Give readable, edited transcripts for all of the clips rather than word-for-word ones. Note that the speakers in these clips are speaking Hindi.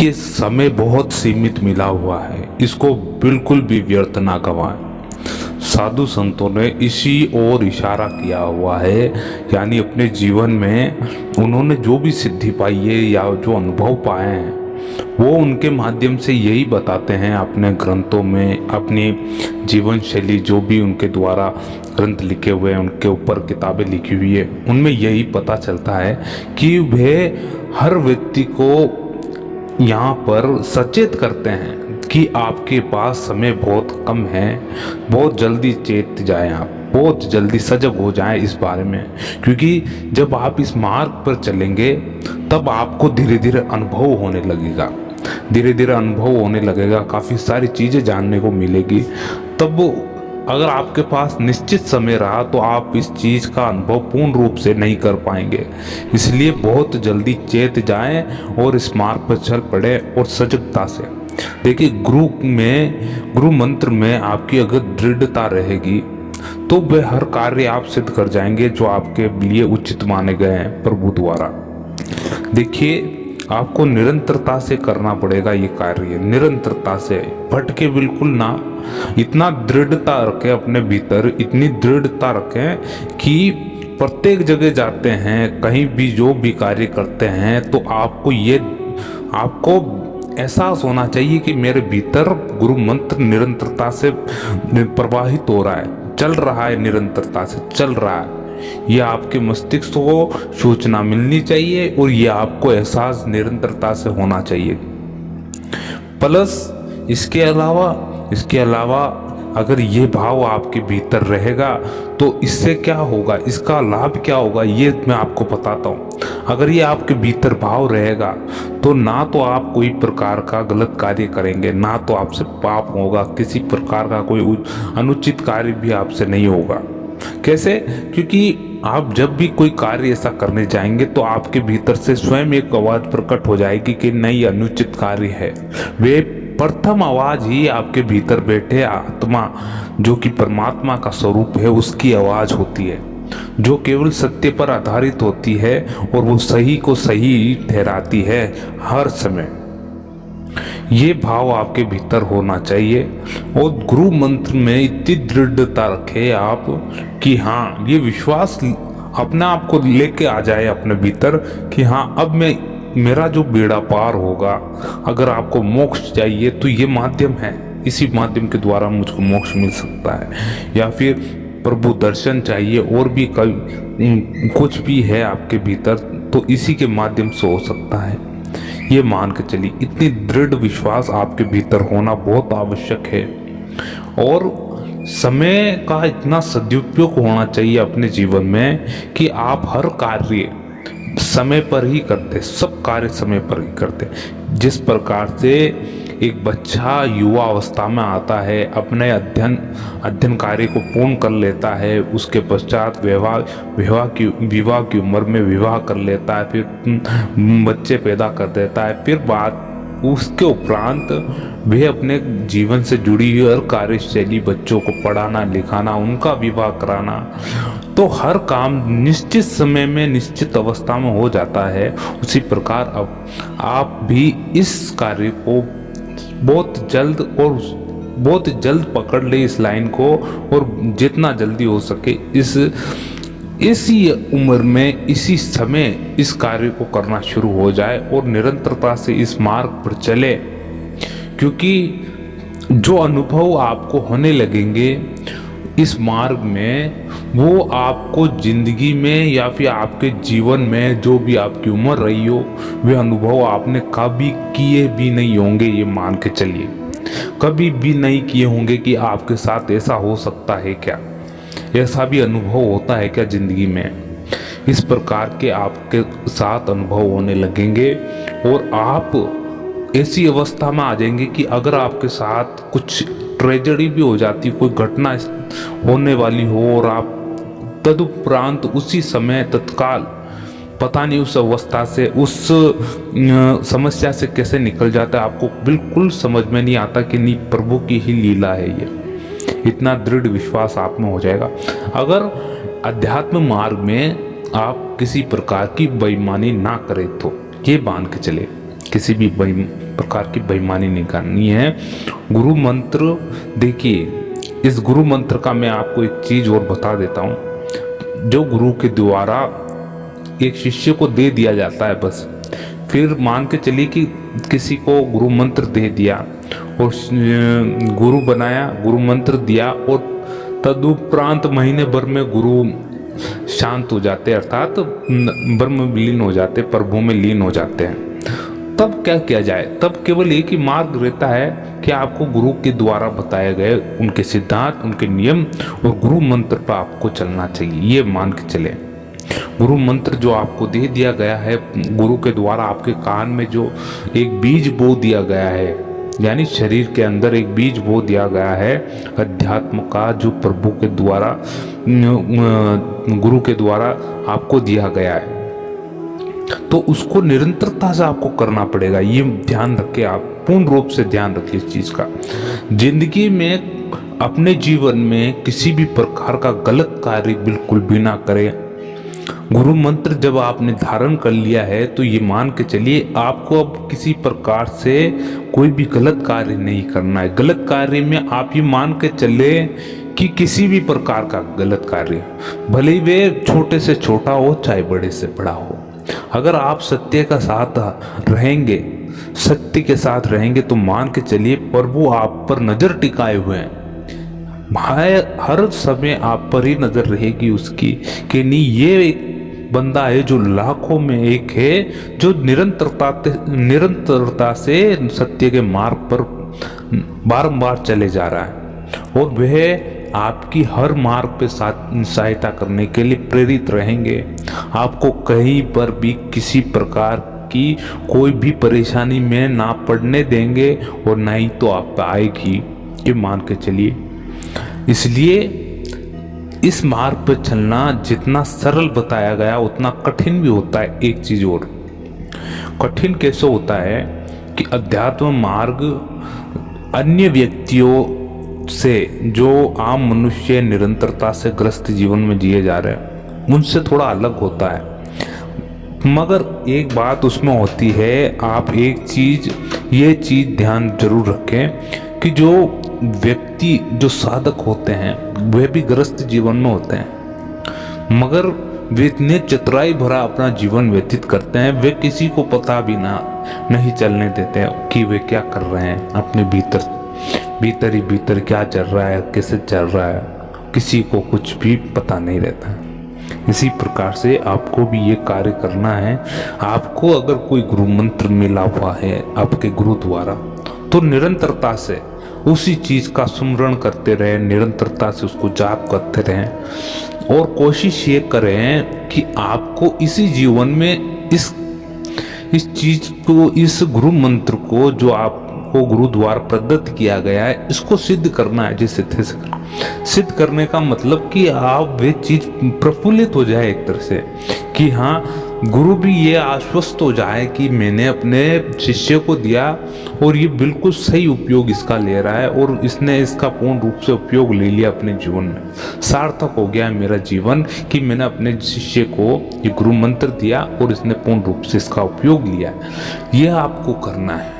देखिए, समय बहुत सीमित मिला हुआ है, इसको बिल्कुल भी व्यर्थ ना गंवाएं। साधु संतों ने इसी ओर इशारा किया हुआ है, यानी अपने जीवन में उन्होंने जो भी सिद्धि पाई है या जो अनुभव पाए हैं वो उनके माध्यम से यही बताते हैं अपने ग्रंथों में। अपनी जीवन शैली जो भी उनके द्वारा ग्रंथ लिखे हुए हैं, उनके ऊपर किताबें लिखी हुई है, उनमें यही पता चलता है कि वे हर व्यक्ति को यहाँ पर सचेत करते हैं कि आपके पास समय बहुत कम है, बहुत जल्दी चेत जाएं, आप बहुत जल्दी सजग हो जाएं इस बारे में। क्योंकि जब आप इस मार्ग पर चलेंगे तब आपको धीरे धीरे अनुभव होने लगेगा, धीरे धीरे अनुभव होने लगेगा, काफ़ी सारी चीज़ें जानने को मिलेगी। तब अगर आपके पास निश्चित समय रहा तो आप इस चीज़ का अनुभव पूर्ण रूप से नहीं कर पाएंगे। इसलिए बहुत जल्दी चेत जाएं और इस मार्ग पर चल पड़े और सजगता से। देखिए, गुरु मंत्र में आपकी अगर दृढ़ता रहेगी तो वह हर कार्य आप सिद्ध कर जाएंगे जो आपके लिए उचित माने गए हैं प्रभु द्वारा। देखिए, आपको निरंतरता से करना पड़ेगा ये कार्य, निरंतरता से, भटके बिल्कुल ना। इतना दृढ़ता रखें अपने भीतर, इतनी दृढ़ता रखें कि प्रत्येक जगह जाते हैं, कहीं भी जो भी कार्य करते हैं तो आपको एहसास होना चाहिए कि मेरे भीतर गुरु मंत्र निरंतरता से प्रवाहित हो रहा है, चल रहा है, निरंतरता से चल रहा है। यह आपके मस्तिष्क को सूचना मिलनी चाहिए और यह आपको एहसास निरंतरता से होना चाहिए। प्लस इसके अलावा अगर ये भाव आपके भीतर रहेगा तो इससे क्या होगा, इसका लाभ क्या होगा, ये मैं आपको बताता हूँ। अगर ये आपके भीतर भाव रहेगा तो ना तो आप कोई प्रकार का गलत कार्य करेंगे, ना तो आपसे पाप होगा, किसी प्रकार का कोई अनुचित कार्य भी आपसे नहीं होगा। कैसे? क्योंकि आप जब भी कोई कार्य ऐसा करने जाएंगे तो आपके भीतर से स्वयं एक आवाज प्रकट हो जाएगी कि नहीं, अनुचित कार्य है। वे प्रथम आवाज ही आपके भीतर बैठे आत्मा, जो कि परमात्मा का स्वरूप है, उसकी आवाज होती है, जो केवल सत्य पर आधारित होती है और वो सही को सही ठहराती है हर समय। ये भाव आपके भीतर होना चाहिए और गुरु मंत्र में इतनी दृढ़ता रखे आप कि हाँ, ये विश्वास अपने आप को लेके आ जाए अपने भीतर कि हाँ, अब मेरा जो बेड़ा पार होगा। अगर आपको मोक्ष चाहिए तो ये माध्यम है, इसी माध्यम के द्वारा मुझको मोक्ष मिल सकता है। या फिर प्रभु दर्शन चाहिए और भी कुछ भी है आपके भीतर तो इसी के माध्यम से हो सकता है। ये मान के चलिए, इतनी दृढ़ विश्वास आपके भीतर होना बहुत आवश्यक है। और समय का इतना सदुपयोग होना चाहिए अपने जीवन में कि आप हर कार्य समय पर ही करते, सब कार्य समय पर ही करते। जिस प्रकार से एक बच्चा युवा अवस्था में आता है, अपने अध्ययन कार्य को पूर्ण कर लेता है, उसके पश्चात विवाह की उम्र में विवाह कर लेता है, फिर बच्चे पैदा कर देता है, फिर बाद उसके उपरांत वह अपने जीवन से जुड़ी हुई हर कार्यशैली, बच्चों को पढ़ाना लिखाना, उनका विवाह कराना, तो हर काम निश्चित समय में निश्चित अवस्था में हो जाता है। उसी प्रकार अब आप भी इस कार्य को बहुत जल्द पकड़ ले इस लाइन को, और जितना जल्दी हो सके इसी उम्र में, इसी समय इस कार्य को करना शुरू हो जाए और निरंतरता से इस मार्ग पर चले। क्योंकि जो अनुभव आपको होने लगेंगे इस मार्ग में, वो आपको जिंदगी में या फिर आपके जीवन में जो भी आपकी उम्र रही हो, वे अनुभव आपने कभी किए भी नहीं होंगे। ये मान के चलिए, कभी भी नहीं किए होंगे कि आपके साथ ऐसा हो सकता है क्या, ऐसा भी अनुभव होता है क्या जिंदगी में। इस प्रकार के आपके साथ अनुभव होने लगेंगे और आप ऐसी अवस्था में आ जाएंगे कि अगर आपके साथ कुछ ट्रेजेडी भी हो जाती, कोई घटना होने वाली हो और आप तदुपरांत उसी समय तत्काल पता नहीं उस अवस्था से, उस समस्या से कैसे निकल जाता है, आपको बिल्कुल समझ में नहीं आता कि नहीं, प्रभु की ही लीला है ये। इतना दृढ़ विश्वास आप में हो जाएगा। अगर अध्यात्म मार्ग में आप किसी प्रकार की बेईमानी ना करें तो ये मान के चले, किसी भी प्रकार की बेईमानी नहीं करनी है। गुरु मंत्र, देखिए इस गुरु मंत्र का मैं आपको एक चीज और बता देता हूँ। जो गुरु के द्वारा एक शिष्य को दे दिया जाता है, बस फिर मान के चलिए कि किसी को गुरु मंत्र दे दिया और गुरु बनाया, गुरु मंत्र दिया और तदुपरांत महीने भर में गुरु शांत हो जाते, अर्थात ब्रह्म में लीन हो जाते, प्रभु में लीन हो जाते हैं। तब क्या किया जाए? तब केवल एक ही मार्ग रहता है कि आपको गुरु के द्वारा बताए गए उनके सिद्धांत, उनके नियम और गुरु मंत्र पर आपको चलना चाहिए। ये मान के चले, गुरु मंत्र जो आपको दे दिया गया है, गुरु के द्वारा आपके कान में जो एक बीज बो दिया गया है, यानी शरीर के अंदर एक बीज बो दिया गया है अध्यात्म का, जो प्रभु के द्वारा, गुरु के द्वारा आपको दिया गया है, तो उसको निरंतरता से आपको करना पड़ेगा। ये ध्यान रखें, आप पूर्ण रूप से ध्यान रखिए इस चीज का। जिंदगी में, अपने जीवन में किसी भी प्रकार का गलत कार्य बिल्कुल भी ना करें। गुरु मंत्र जब आपने धारण कर लिया है तो ये मान के चलिए आपको अब किसी प्रकार से कोई भी गलत कार्य नहीं करना है। गलत कार्य में आप ये मान के चले कि किसी भी प्रकार का गलत कार्य, भले ही वे छोटे से छोटा हो चाहे बड़े से बड़ा हो, अगर आप सत्य का साथ रहेंगे, सत्य के साथ रहेंगे, तो मान के चलिए प्रभु आप पर नजर टिकाए हुए हैं। हर समय आप पर ही नजर रहेगी उसकी कि नहीं, ये एक बंदा है जो लाखों में एक है, जो निरंतरता से सत्य के मार्ग पर बारंबार चले जा रहा है और वह आपकी हर मार्ग पे सहायता करने के लिए प्रेरित रहेंगे। आपको कहीं पर भी किसी प्रकार की कोई भी परेशानी में ना पड़ने देंगे और ना ही तो आप पे आएगी, ये मान के चलिए। इसलिए इस मार्ग पर चलना जितना सरल बताया गया उतना कठिन भी होता है। एक चीज और, कठिन कैसे होता है कि अध्यात्म मार्ग अन्य व्यक्तियों से, जो आम मनुष्य निरंतरता से ग्रस्त जीवन में जिए जा रहे हैं, उनसे थोड़ा अलग होता है। मगर एक बात उसमें होती है, आप एक चीज, ये चीज ध्यान जरूर रखें कि जो व्यक्ति, जो साधक होते हैं, वे भी ग्रस्त जीवन में होते हैं, मगर वे इतने चतुराई भरा अपना जीवन व्यतीत करते हैं, वे किसी को पता भी नहीं चलने देते हैं कि वे क्या कर रहे हैं। अपने भीतर ही भीतर क्या चल रहा है, कैसे चल रहा है, किसी को कुछ भी पता नहीं रहता है। इसी प्रकार से आपको भी ये कार्य करना है। आपको अगर कोई गुरु मंत्र मिला हुआ है आपके गुरु द्वारा, तो निरंतरता से उसी चीज का सुमरण करते रहें, निरंतरता से उसको जाप करते रहें और कोशिश ये करें कि आपको इसी जीवन में इस चीज को, इस गुरु मंत्र को जो आपको गुरु द्वारा प्रदत्त किया गया है, इसको सिद्ध करना है। जिससे सिद्ध करने का मतलब कि आप वे चीज प्रफुल्लित हो जाए एक तरह से, कि हाँ, गुरु भी ये आश्वस्त हो जाए कि मैंने अपने शिष्य को दिया और ये बिल्कुल सही उपयोग इसका ले रहा है और इसने इसका पूर्ण रूप से उपयोग ले लिया अपने जीवन में। सार्थक हो गया मेरा जीवन कि मैंने अपने शिष्य को ये गुरु मंत्र दिया और इसने पूर्ण रूप से इसका उपयोग लिया। ये आपको करना है।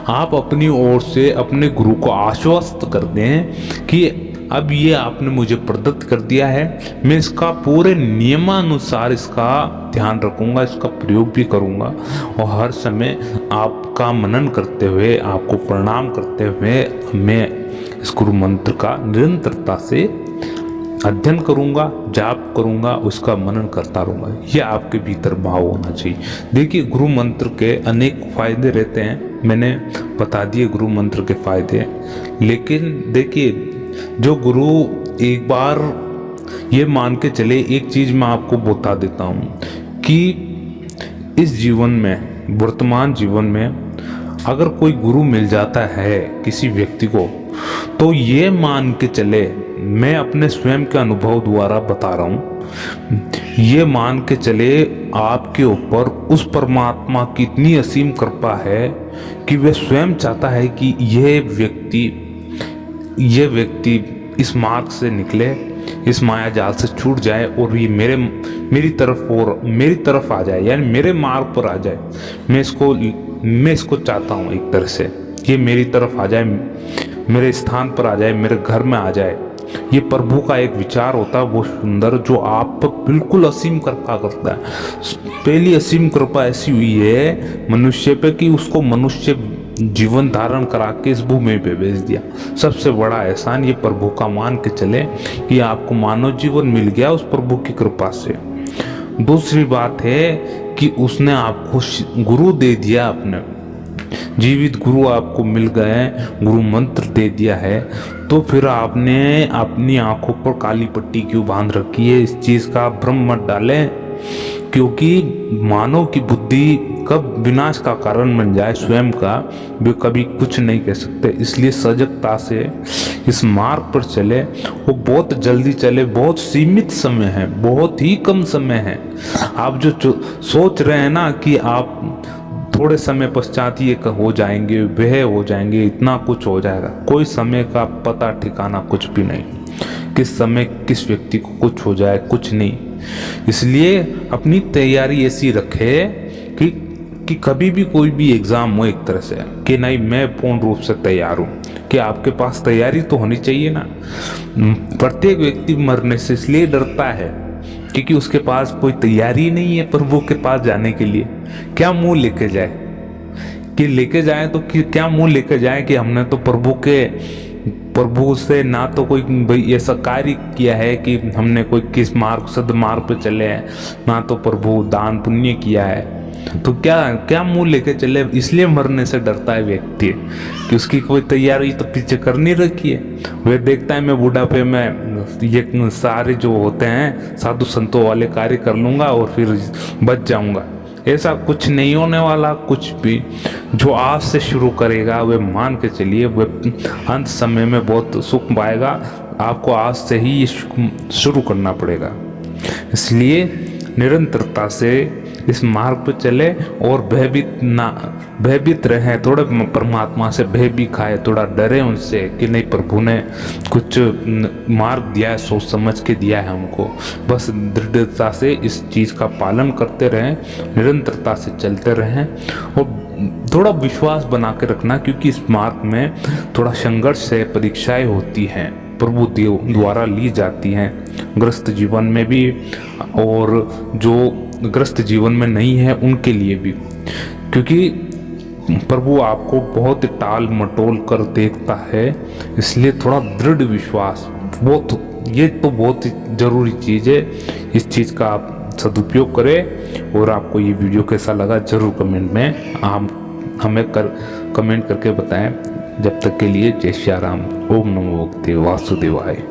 आप अपनी ओर से अपने गुरु को आश्वस्त कर दें कि अब ये आपने मुझे प्रदत्त कर दिया है, मैं इसका पूरे नियमानुसार इसका ध्यान रखूंगा, इसका प्रयोग भी करूंगा और हर समय आपका मनन करते हुए, आपको प्रणाम करते हुए मैं इस गुरु मंत्र का निरंतरता से अध्ययन करूंगा, जाप करूंगा, उसका मनन करता रहूंगा। यह आपके भीतर भाव होना चाहिए। देखिए, गुरु मंत्र के अनेक फायदे रहते हैं, मैंने बता दिए गुरु मंत्र के फायदे, लेकिन देखिए, जो गुरु एक बार ये मान के चले, एक चीज मैं आपको बता देता हूं कि इस जीवन में, वर्तमान जीवन में अगर कोई गुरु मिल जाता है किसी व्यक्ति को, तो ये मान के चले, मैं अपने स्वयं के अनुभव द्वारा बता रहा हूं, ये मान के चले आपके ऊपर उस परमात्मा की इतनी असीम कृपा है कि वह स्वयं चाहता है कि ये व्यक्ति इस मार्ग से निकले, इस माया जाल से छूट जाए और ये मेरी तरफ आ जाए, यानी मेरे मार्ग पर आ जाए। मैं इसको मैं इसको चाहता हूँ एक तरह से, ये मेरी तरफ आ जाए, मेरे स्थान पर आ जाए, मेरे घर में आ जाए। ये प्रभु का एक विचार होता है वो सुंदर, जो आप पर बिल्कुल असीम कृपा करता है। पहली असीम कृपा ऐसी हुई है मनुष्य पे कि उसको मनुष्य जीवन धारण करा के इस भूमि पे भेज दिया। सबसे बड़ा एहसान ये प्रभु का मान के चले कि आपको मानव जीवन मिल गया उस प्रभु की कृपा से। दूसरी बात है कि उसने आपको गुरु दे दिया, अपने जीवित गुरु आपको मिल गए, गुरु मंत्र दे दिया है। तो फिर आपने अपनी आंखों पर काली पट्टी क्यों बांध रखी है? इस चीज़ का भ्रम मत डालें, क्योंकि मानव की बुद्धि कब विनाश का कारण बन जाए स्वयं का, वे कभी कुछ नहीं कह सकते। इसलिए सजगता से इस मार्ग पर चले, वो बहुत जल्दी चले, बहुत सीमित समय है, बहुत ही कम समय है। आप जो सोच रहे हैं ना कि आप थोड़े समय पश्चात ये हो जाएंगे, वह हो जाएंगे, इतना कुछ हो जाएगा, कोई समय का पता ठिकाना कुछ भी नहीं, किस समय किस व्यक्ति को कुछ हो जाए, कुछ नहीं। इसलिए अपनी तैयारी ऐसी रखे कि कभी भी कोई भी एग्ज़ाम हो एक तरह से कि नहीं मैं पूर्ण रूप से तैयार हूँ, कि आपके पास तैयारी तो होनी चाहिए ना। प्रत्येक व्यक्ति मरने से इसलिए डरता है क्योंकि उसके पास कोई तैयारी नहीं है प्रभु के पास जाने के लिए। क्या मुंह लेके जाए, कि लेके जाए तो क्या मुंह लेके जाए कि हमने तो प्रभु से ना तो कोई भाई ऐसा कार्य किया है कि हमने कोई किस मार्ग सदमार्ग पे चले हैं, ना तो प्रभु दान पुण्य किया है, तो क्या मुंह लेके चले। इसलिए मरने से डरता है व्यक्ति कि उसकी कोई तैयारी तो पीछे करनी रखी है। वह देखता है मैं बुढ़ापे में ये सारे जो होते हैं साधु संतों वाले कार्य कर लूँगा और फिर बच जाऊँगा। ऐसा कुछ नहीं होने वाला। कुछ भी जो आज से शुरू करेगा वह मान के चलिए वह अंत समय में बहुत सुख पाएगा। आपको आज से ही ये शुरू करना पड़ेगा। इसलिए निरंतरता से इस मार्ग पर चले और भयभीत रहे, थोड़ा परमात्मा से भय भी खाए, थोड़ा डरे उनसे कि नहीं प्रभु ने कुछ मार्ग दिया है, सोच समझ के दिया है हमको। बस दृढ़ता से इस चीज़ का पालन करते रहें, निरंतरता से चलते रहें और थोड़ा विश्वास बना के रखना, क्योंकि इस मार्ग में थोड़ा संघर्ष है, परीक्षाएं होती हैं, प्रभु द्वारा ली जाती हैं ग्रस्त जीवन में भी और जो ग्रस्त जीवन में नहीं है उनके लिए भी, क्योंकि प्रभु आपको बहुत टाल मटोल कर देखता है। इसलिए थोड़ा दृढ़ विश्वास ये तो बहुत ही ज़रूरी चीज़ है। इस चीज़ का आप सदुपयोग करें। और आपको ये वीडियो कैसा लगा ज़रूर कमेंट में हमें कमेंट करके बताएं। जब तक के लिए जय श्री राम। ओम नमो भगवते वासुदेवाय।